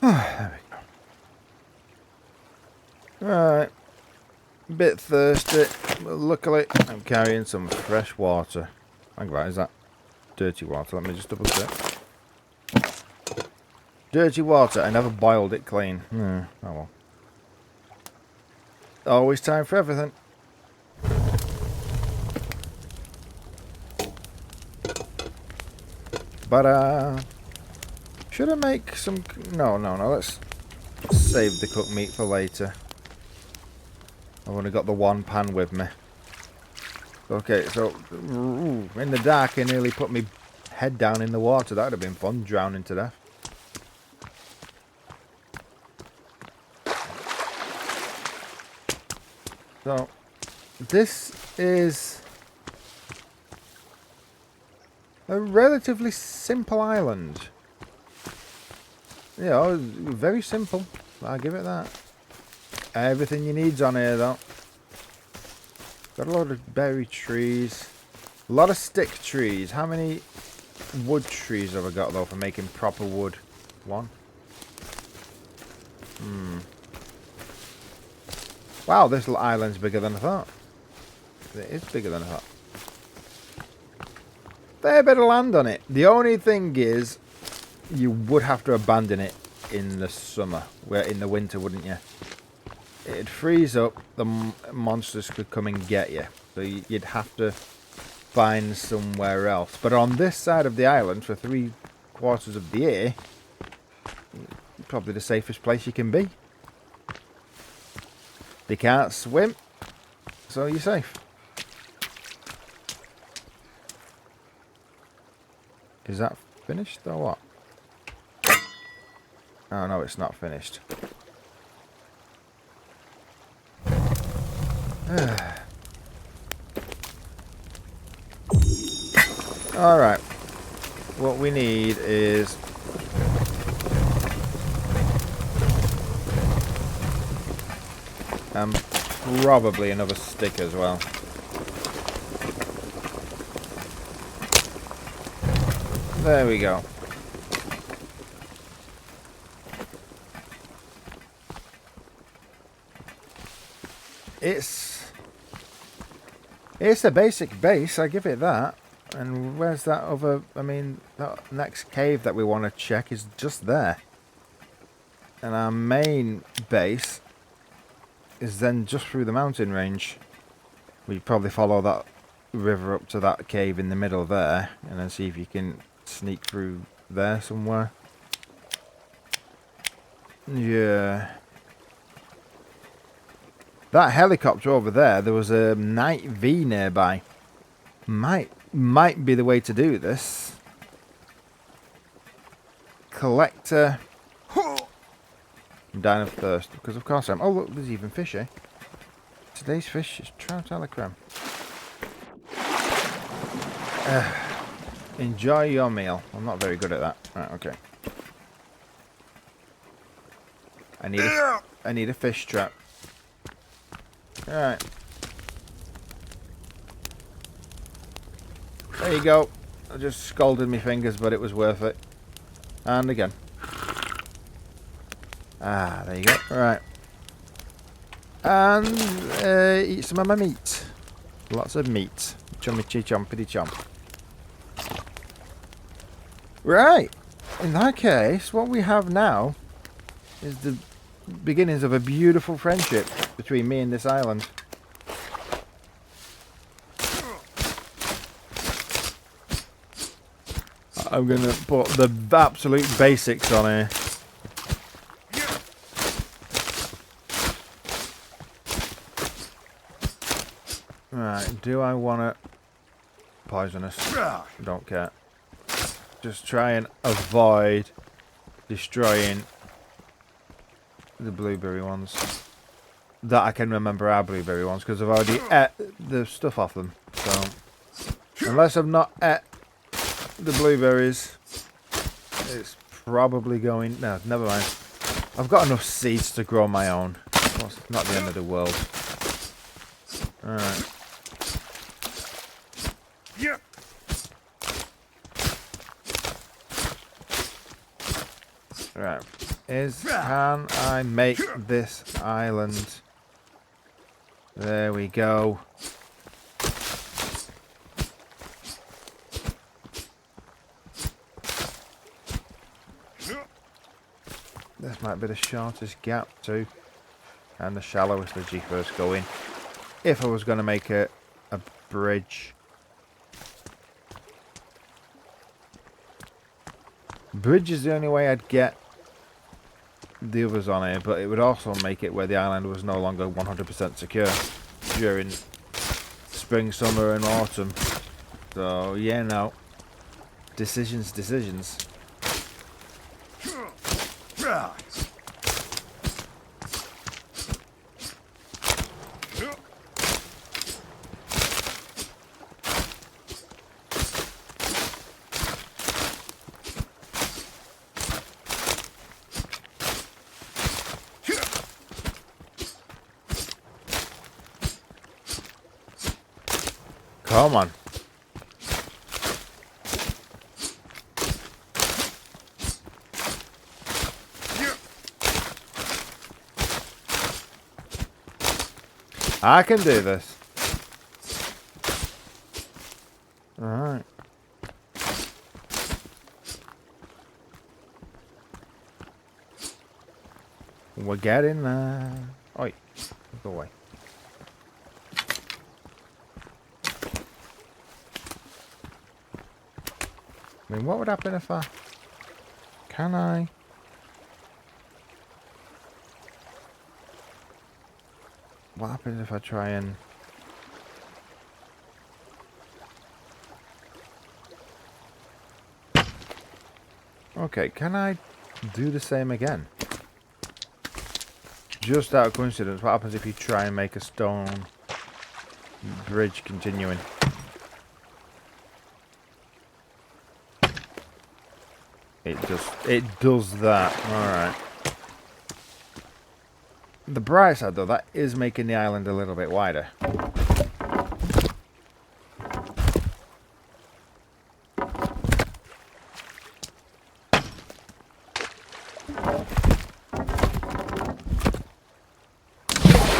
There we go. Right. Bit thirsty, but luckily I'm carrying some fresh water. Hang on, is that dirty water? Let me just double check. Dirty water, I never boiled it clean. Oh well. Always time for everything. But should I make some... No, let's save the cooked meat for later. I've only got the one pan with me. Okay, so in the dark I nearly put my head down in the water. That would have been fun, drowning to death. So, this is a relatively simple island. You know, very simple. I'll give it that. Everything you need's on here, though. Got a lot of berry trees. A lot of stick trees. How many wood trees have I got, though, for making proper wood? One. Wow, this little island's bigger than I thought. It is bigger than I thought. Fair bit of land on it. The only thing is, you would have to abandon it in the summer. Where in the winter, wouldn't you? It'd freeze up. The monsters could come and get you. So you'd have to find somewhere else. But on this side of the island, for 3/4 of the year, probably the safest place you can be. They can't swim, so you're safe. Is that finished or what? Oh no, it's not finished. Alright. What we need is... probably another stick as well. There we go. It's a basic base, I give it that. And where's that other... I mean, that next cave that we want to check is just there. And our main base is then just through the mountain range. We probably follow that river up to that cave in the middle there, and then see if you can sneak through there somewhere. Yeah. That helicopter over there, there was a Night V nearby. Might be the way to do this. Collector. I'm dying of thirst, because of course I am. Oh look, there's even fish, eh? Today's fish is trout a la creme. Enjoy your meal. I'm not very good at that. Right, okay. I need a fish trap. Alright. There you go. I just scalded my fingers, but it was worth it. And again. Ah, there you go. Alright. And eat some of my meat. Lots of meat. Chummy-chi chompity-chomp. Right. In that case, what we have now is the beginnings of a beautiful friendship between me and this island. I'm going to put the absolute basics on here. Right, do I want to... Poisonous. Don't care. Just try and avoid destroying the blueberry ones. That I can remember are blueberry ones, because I've already ate the stuff off them. So, unless I've not ate the blueberries, it's probably going... No, never mind. I've got enough seeds to grow my own. Well, it's not the end of the world. Alright. Yeah. Right. is, can I make this island? There we go. This might be the shortest gap too, and the shallowest as you first go in. If I was going to make a bridge. Bridge is the only way I'd get the others on here, but it would also make it where the island was no longer 100% secure during spring, summer and autumn. So yeah, no. Decisions. Come on. I can do this. Alright. We're getting there. Oi, go away. I mean, what would happen if I... Can I... What happens if I try and... Okay, can I do the same again? Just out of coincidence, what happens if you try and make a stone bridge continuing? It does that. Alright. The bright side though, that is making the island a little bit wider.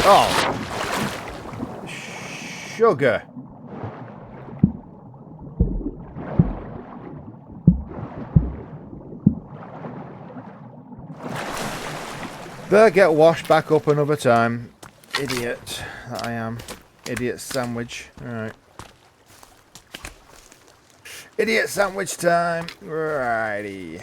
Oh! Sugar! Better get washed back up another time. Idiot that I am. Idiot sandwich. Alright. Idiot sandwich time. Righty.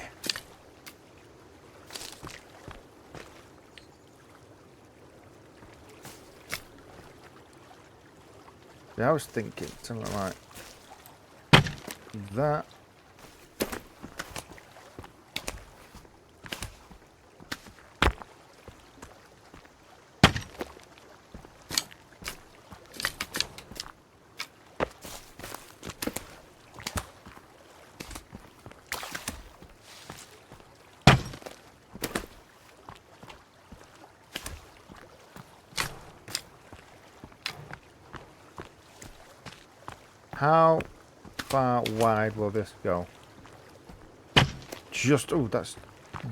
Yeah, I was thinking something like that. How far wide will this go? Oh, that's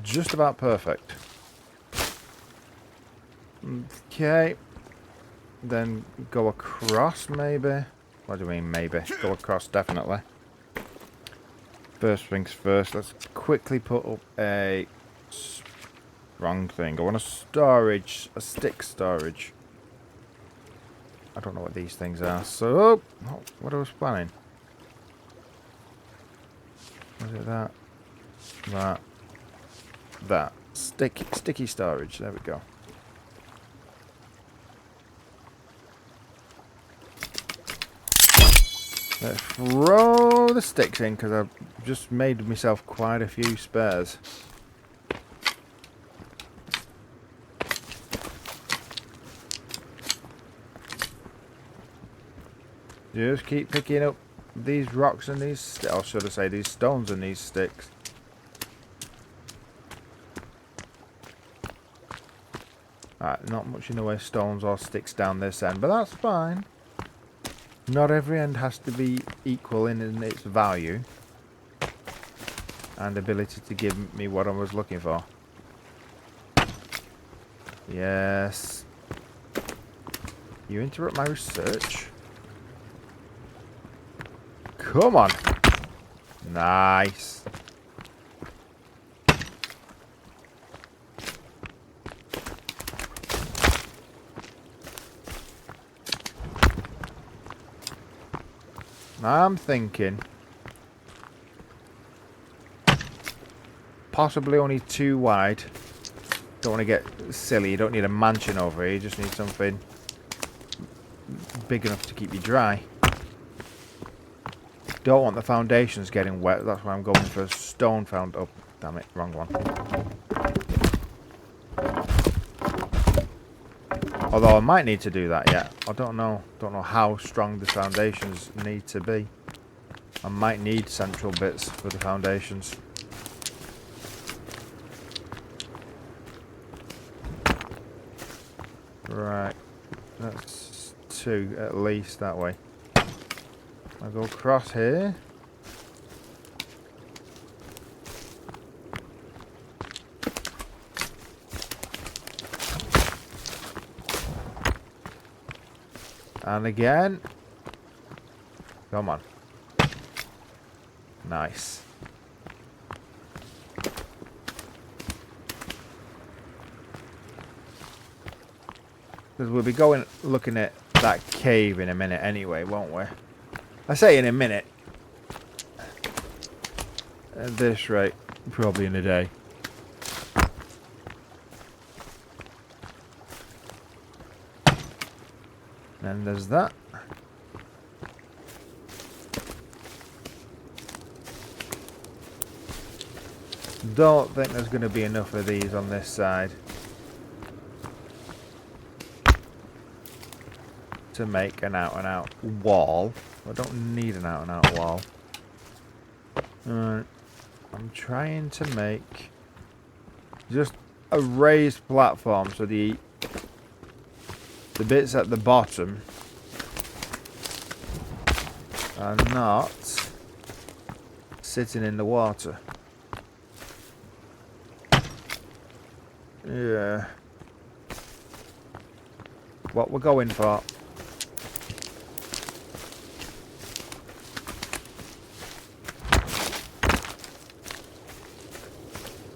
just about perfect. Okay. Then go across, maybe? What do you mean, maybe? Go across, definitely. First things first, let's quickly put up a... Wrong thing. I want a stick storage. I don't know what these things are, so... Oh, what I was planning. Was it that? That. Sticky storage, there we go. Let's throw the sticks in, because I've just made myself quite a few spares. Just keep picking up these rocks and these, or should I say these stones and these sticks. Alright, not much in the way of stones or sticks down this end, but that's fine. Not every end has to be equal in its value and ability to give me what I was looking for. Yes. You interrupt my research. Come on. Nice. I'm thinking possibly only 2 wide. Don't want to get silly. You don't need a mansion over here. You just need something big enough to keep you dry. Don't want the foundations getting wet. That's why I'm going for a stone found. Oh, damn it. Wrong one. Although I might need to do that yet. I don't know. Don't know how strong the foundations need to be. I might need central bits for the foundations. Right. That's 2 at least that way. I'll go across here. And again. Come on. Nice. Because we'll be going looking at that cave in a minute anyway, won't we? I say in a minute. At this rate, probably in a day. And there's that. Don't think there's going to be enough of these on this side to make an out-and-out wall. I don't need an out-and-out wall. Alright. I'm trying to make just a raised platform so the bits at the bottom are not sitting in the water. Yeah. What we're going for.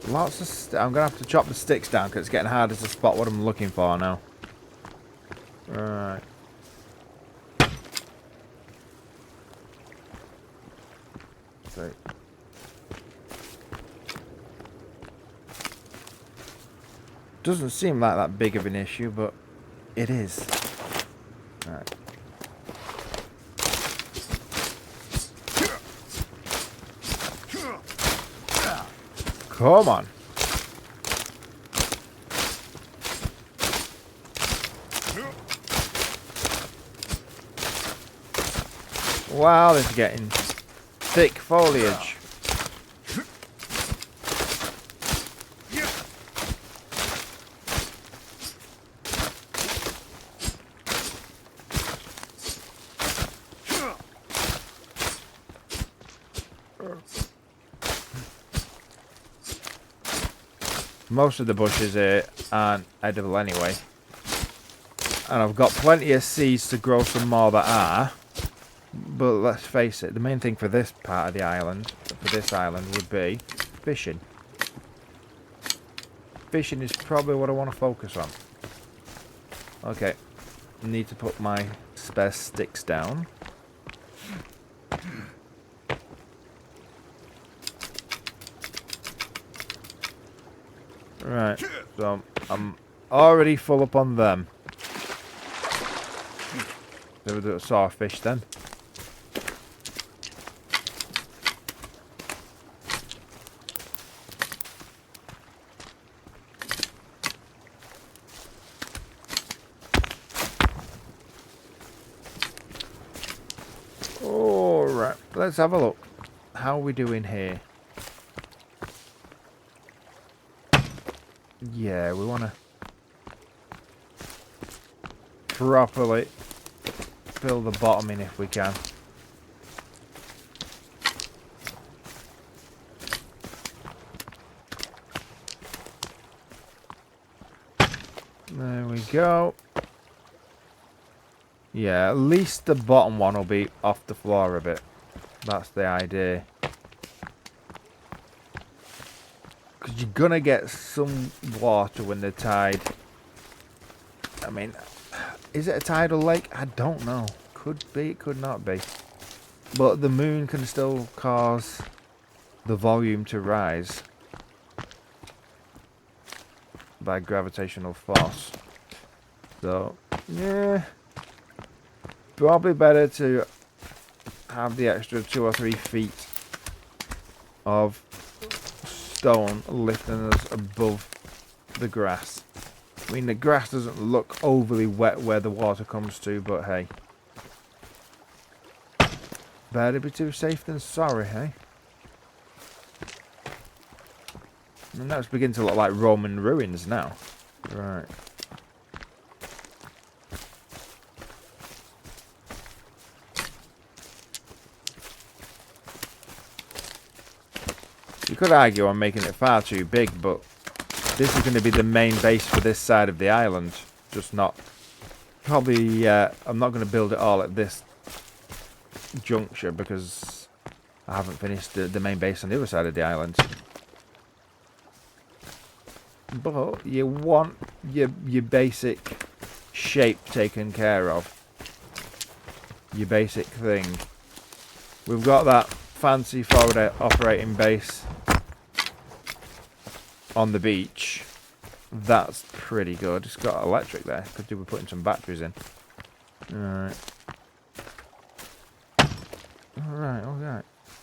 Lots of I'm gonna have to chop the sticks down because it's getting harder to spot what I'm looking for now. Right. So. Doesn't seem like that big of an issue, but it is. Right. Come on. Wow, this is getting thick foliage. Most of the bushes here aren't edible anyway. And I've got plenty of seeds to grow some more that are. But let's face it, the main thing for this part of the island, for this island, would be fishing. Fishing is probably what I want to focus on. Okay. Need to put my spare sticks down. Right, so I'm already full up on them. They were saw a fish then. Alright, let's have a look. How are we doing here? Yeah, we want to properly fill the bottom in if we can. There we go. Yeah, at least the bottom one will be off the floor a bit. That's the idea. Because you're going to get some water when the tide... I mean, is it a tidal lake? I don't know. Could be, it could not be. But the moon can still cause the volume to rise by gravitational force. So, yeah. Probably better to have the extra 2 or 3 feet of stone lifting us above the grass. I mean, the grass doesn't look overly wet where the water comes to, but hey. Better be too safe than sorry, hey? And that's beginning to look like Roman ruins now. Right. You could argue I'm making it far too big, but this is going to be the main base for this side of the island. Just not... Probably, I'm not going to build it all at this juncture because I haven't finished the main base on the other side of the island. But you want your basic shape taken care of. Your basic thing. We've got that fancy forward operating base on the beach. That's pretty good. It's got electric there. Could do with putting some batteries in. Alright.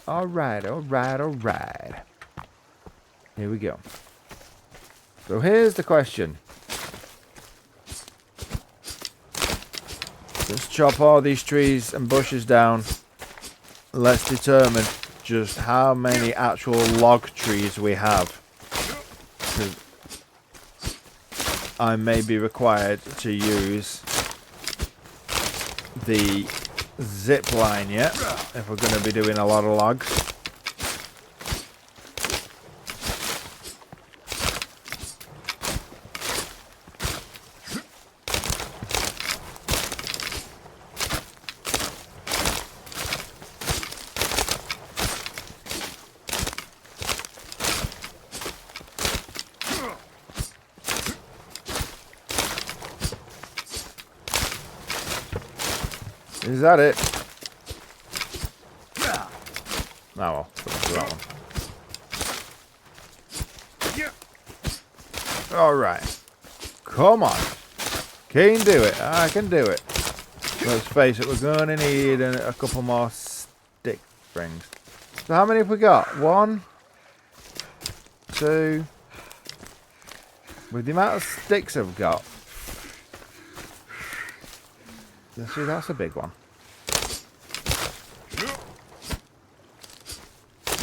Alright. Alright. Here we go. So here's the question. Let's chop all these trees and bushes down. Let's determine just how many actual log trees we have. Because I may be required to use the zip line yet, if we're going to be doing a lot of logs. Is that it? Oh well, let's do that one. Alright. Come on. Can do it. I can do it. Let's face it, we're going to need a couple more stick springs. So how many have we got? 1, 2. With the amount of sticks I've got. Let's see, that's a big one.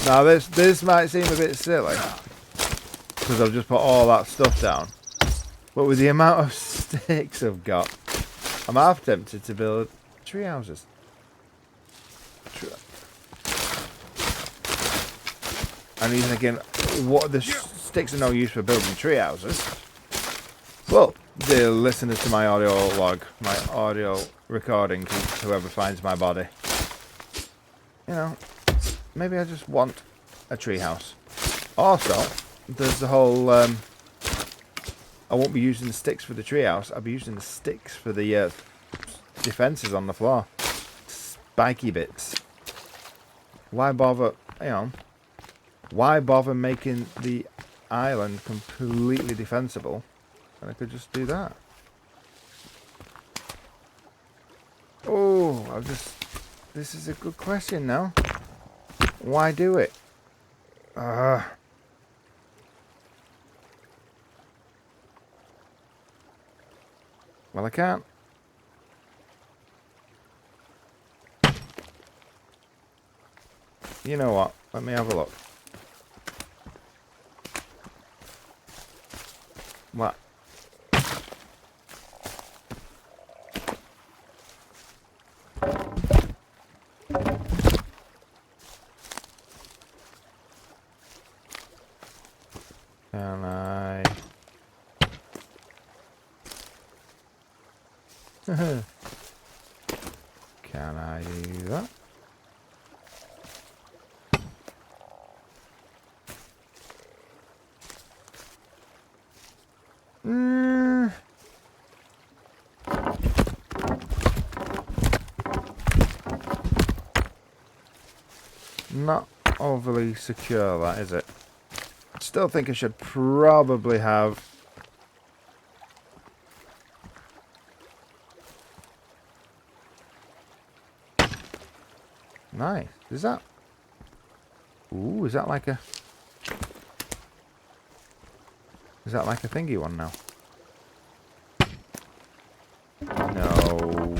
Now this might seem a bit silly because I've just put all that stuff down, but with the amount of sticks I've got, I'm half tempted to build tree houses. And you're thinking, what the sticks are no use for building tree houses? Well, dear listeners to my audio log, my audio recording, whoever finds my body, you know, maybe I just want a treehouse. Also, there's the whole, I won't be using the sticks for the treehouse, I'll be using the sticks for the defences on the floor. Spiky bits. Why bother, you know, why bother making the island completely defensible? And I could just do that. Oh, this is a good question now. Why do it? Well, I can't. You know what? Let me have a look. What? Can I Can I do that? Not overly secure, that, is it? Still think I should probably have... Nice. Is that... Ooh, is that like a... Is that like a thingy one now? No.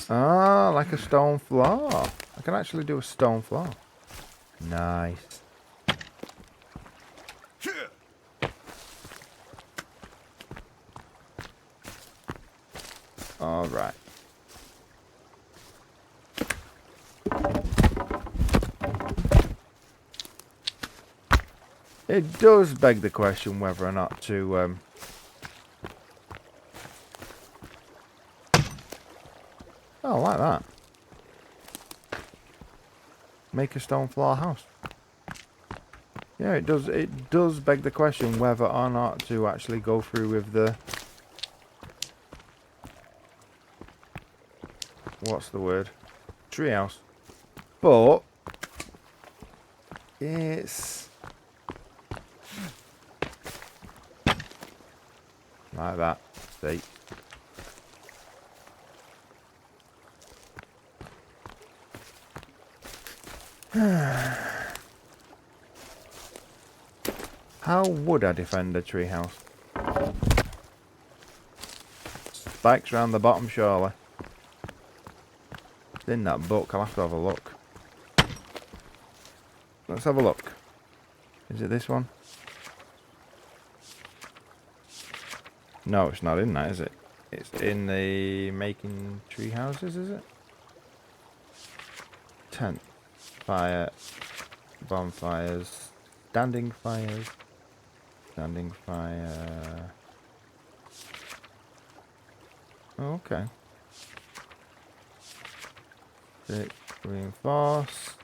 Ah, like a stone floor. I can actually do a stone floor. Nice. Alright. It does beg the question whether or not to... Oh, like that. Make a stone floor house. Yeah, it does. It does beg the question whether or not to actually go through with the... What's the word? Treehouse. But... It's... Like that. See? How would I defend a treehouse? Spikes round the bottom, surely. It's in that book. I'll have to have a look. Let's have a look. Is it this one? No, it's not in that, is it? It's in the making tree houses, is it? Tent. Fire. Bonfires. Standing fires. Standing fire. Oh, okay. Stick, reinforce.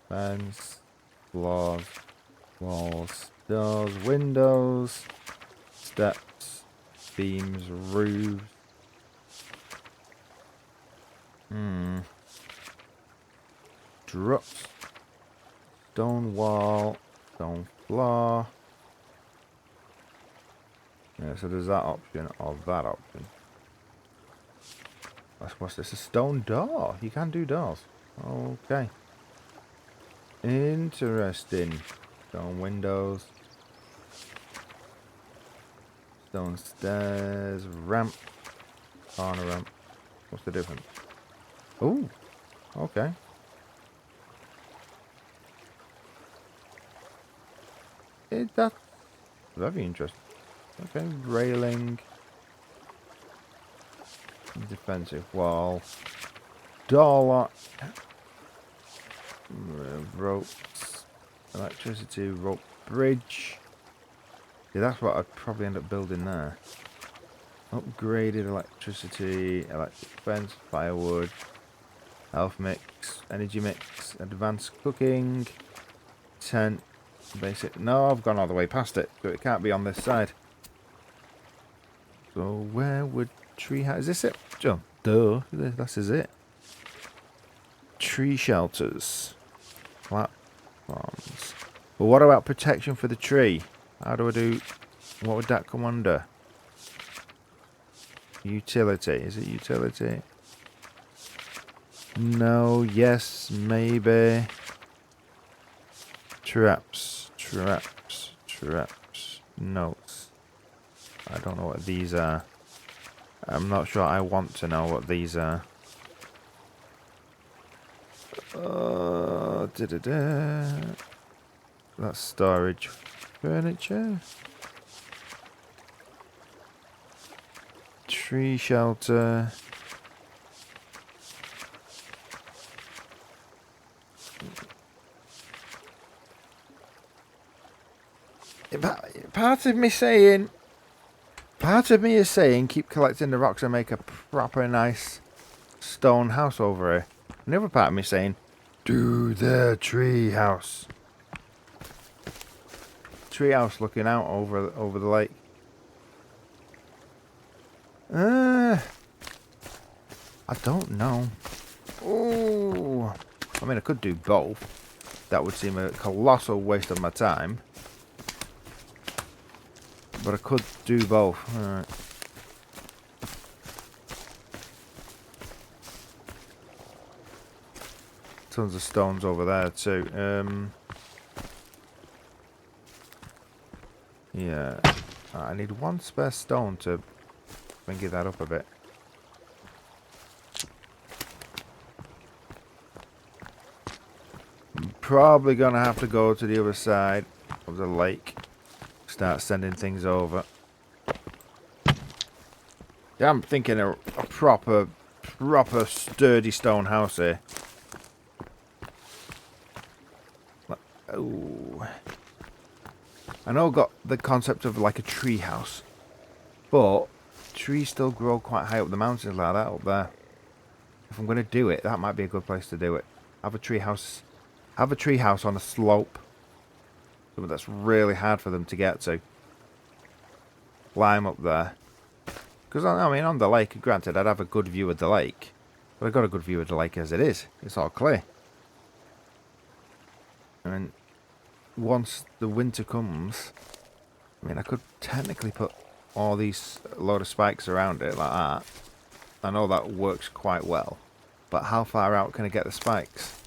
Fence. Floors. Walls. Doors. Windows. Steps. Beams. Roofs. Struts. Stone wall. Stone floor. Yeah, so there's that option or that option. What's this? A stone door? You can do doors. Okay. Interesting. Stone windows. Stone stairs. Ramp. Corner ramp. What's the difference? Ooh. Okay. That's very interesting. Okay, railing. Defensive wall. Door lock. Ropes. Electricity. Rope bridge. Yeah, that's what I'd probably end up building there. Upgraded electricity. Electric fence. Firewood. Health mix. Energy mix. Advanced cooking. Tent. Basic. No, I've gone all the way past it, so it can't be on this side. So where would tree house? Is this it? Oh, duh. This is it. Tree shelters. Platforms. But what about protection for the tree? How do I do? What would that come under? Utility. Is it utility? No. Yes. Maybe. Traps. Traps. Traps. Notes. I don't know what these are. I'm not sure I want to know what these are. That's storage. Furniture. Tree shelter. Part of me saying Part of me is saying keep collecting the rocks and make a proper nice stone house over here. And the other part of me saying do the tree house. Tree house looking out over the lake. I don't know. Oh, I mean I could do both. That would seem a colossal waste of my time. But I could do both. Alright. Tons of stones over there too. Yeah. I need one spare stone to bring that up a bit. I'm probably gonna have to go to the other side of the lake. Start sending things over. Yeah, I'm thinking a proper sturdy stone house here. Oh, I know I've got the concept of like a tree house, but trees still grow quite high up the mountains like that up there. If I'm going to do it, that might be a good place to do it. Have a tree house on a slope. Something that's really hard for them to get to. Climb up there. Because, I mean, on the lake, granted, I'd have a good view of the lake. But I've got a good view of the lake as it is. It's all clear. I mean, once the winter comes, I mean, I could technically put all these load of spikes around it like that. I know that works quite well. But how far out can I get the spikes?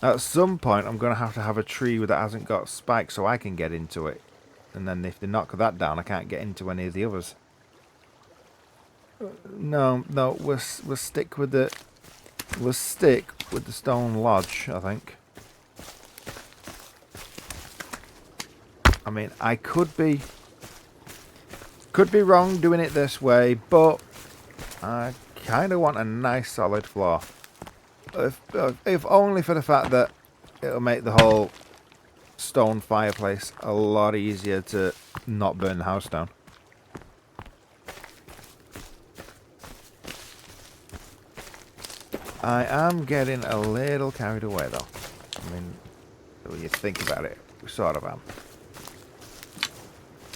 At some point, I'm going to have a tree that hasn't got spikes so I can get into it. And then if they knock that down, I can't get into any of the others. No, we'll stick with the stone lodge, I think. I mean, I could be wrong doing it this way, but I kind of want a nice solid floor. If only for the fact that it'll make the whole stone fireplace a lot easier to not burn the house down. I am getting a little carried away though. I mean, when you think about it, we sort of am.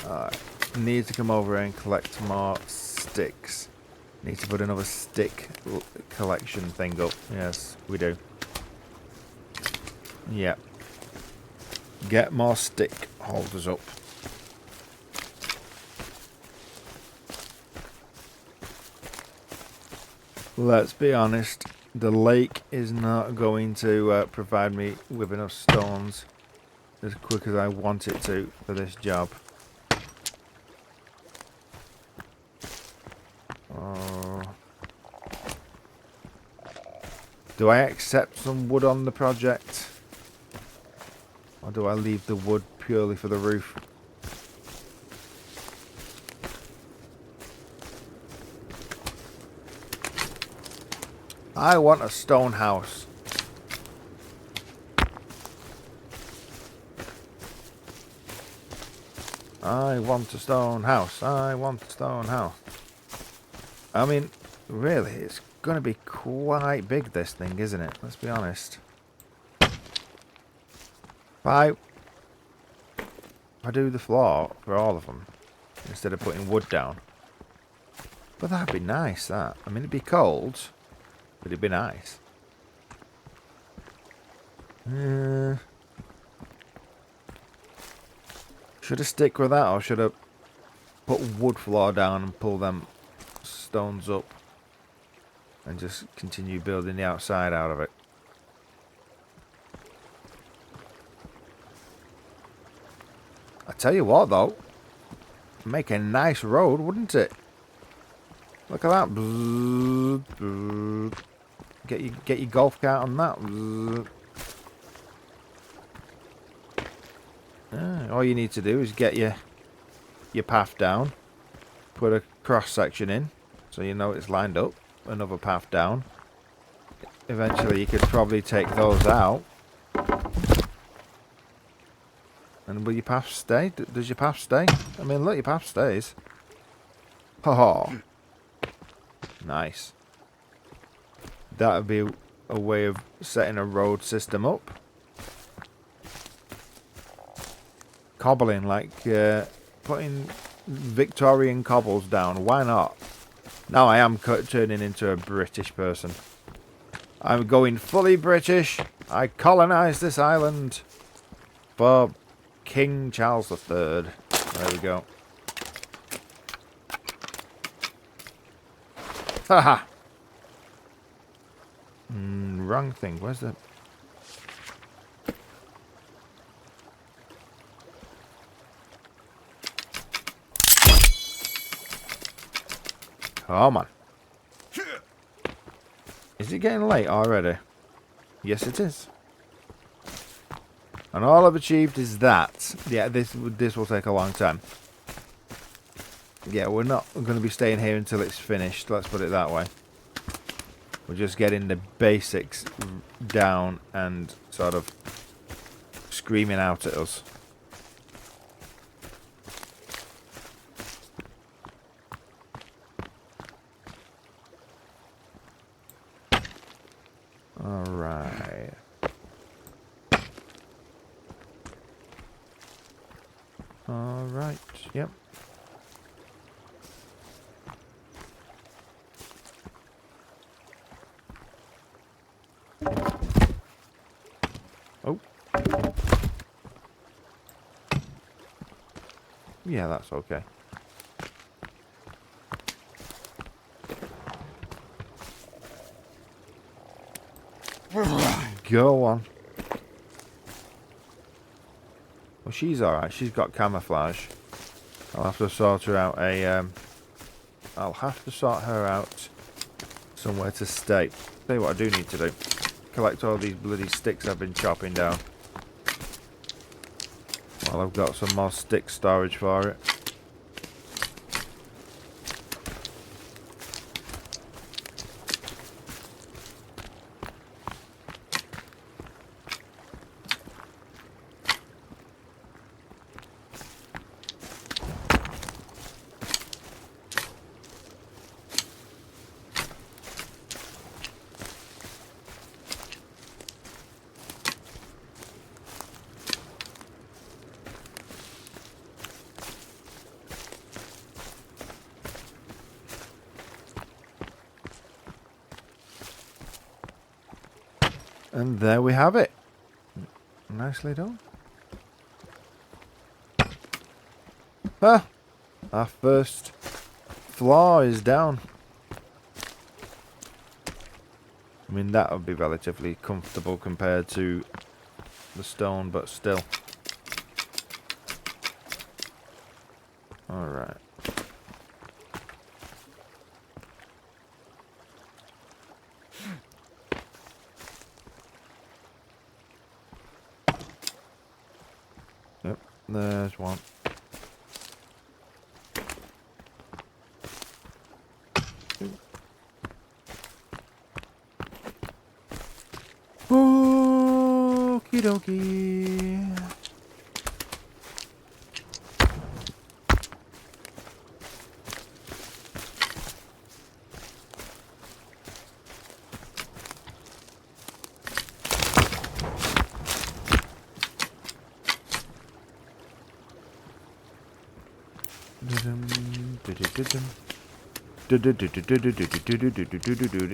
Alright, need to come over and collect more sticks. Need to put another stick collection thing up. Yes, we do. Yep. Get more stick holders up. Let's be honest, the lake is not going to provide me with enough stones as quick as I want it to for this job. Do I accept some wood on the project? Or do I leave the wood purely for the roof? I want a stone house. I want a stone house. I want a stone house. I mean, really, it's going to be quite big, this thing, isn't it? Let's be honest. If I do the floor for all of them, instead of putting wood down. But that'd be nice, that. I mean, it'd be cold, but it'd be nice. Should I stick with that, or should I put wood floor down and pull them stones up and just continue building the outside out of it? I tell you what though, make a nice road, wouldn't it? Look at that. Get your golf cart on that. All you need to do is get your path down, put a cross section in so you know it's lined up, another path down. Eventually you could probably take those out. And will your path stay? Does your path stay? I mean, look, your path stays. Oh, nice. That would be a way of setting a road system up. Cobbling, like putting Victorian cobbles down. Why not? Now I am turning into a British person. I'm going fully British. I colonised this island for King Charles III. There we go. Haha. Wrong thing. Where's the... Come on. Is it getting late already? Yes, it is. And all I've achieved is that. Yeah, this will take a long time. Yeah, we're not going to be staying here until it's finished. Let's put it that way. We're just getting the basics down and sort of screaming out at us. Alright. Alright, yep. Oh. Yeah, that's okay. Go on. Well, she's alright. She's got camouflage. I'll have to sort her out I'll have to sort her out somewhere to stay. Tell you what I do need to do. Collect all these bloody sticks I've been chopping down. Well, I've got some more stick storage for it. And there we have it. Nicely done. Ah, our first floor is down. I mean, that would be relatively comfortable compared to the stone, but still. Alright. Yep, there's one. Okie dokie.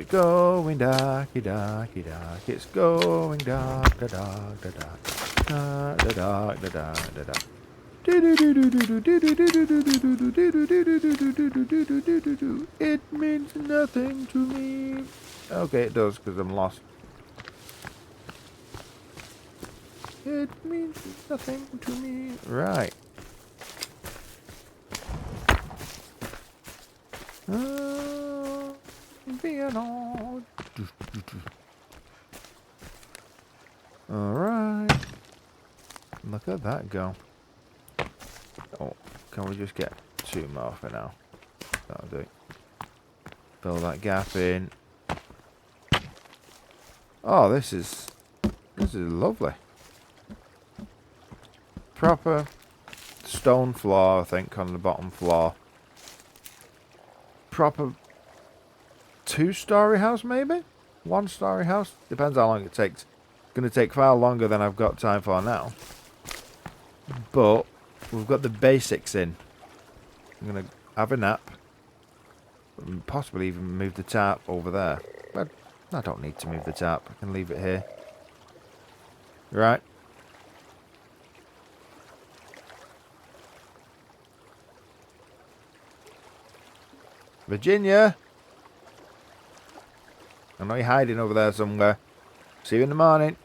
Going darky darky dark, it's going dark da dark da dark da dark da dark da dark. It means nothing to me. Okay, it does because I'm lost. It means nothing to me. Right. Alright. Look at that go. Oh, can we just get 2 more for now? That'll do it. Fill that gap in. Oh, this is lovely. Proper stone floor, I think, on the bottom floor. proper 2-story house, maybe? 1-story house? Depends how long it takes. It's going to take far longer than I've got time for now. But we've got the basics in. I'm going to have a nap. And possibly even move the tarp over there. But I don't need to move the tarp. I can leave it here. Right. Virginia! I know you're hiding over there somewhere. See you in the morning.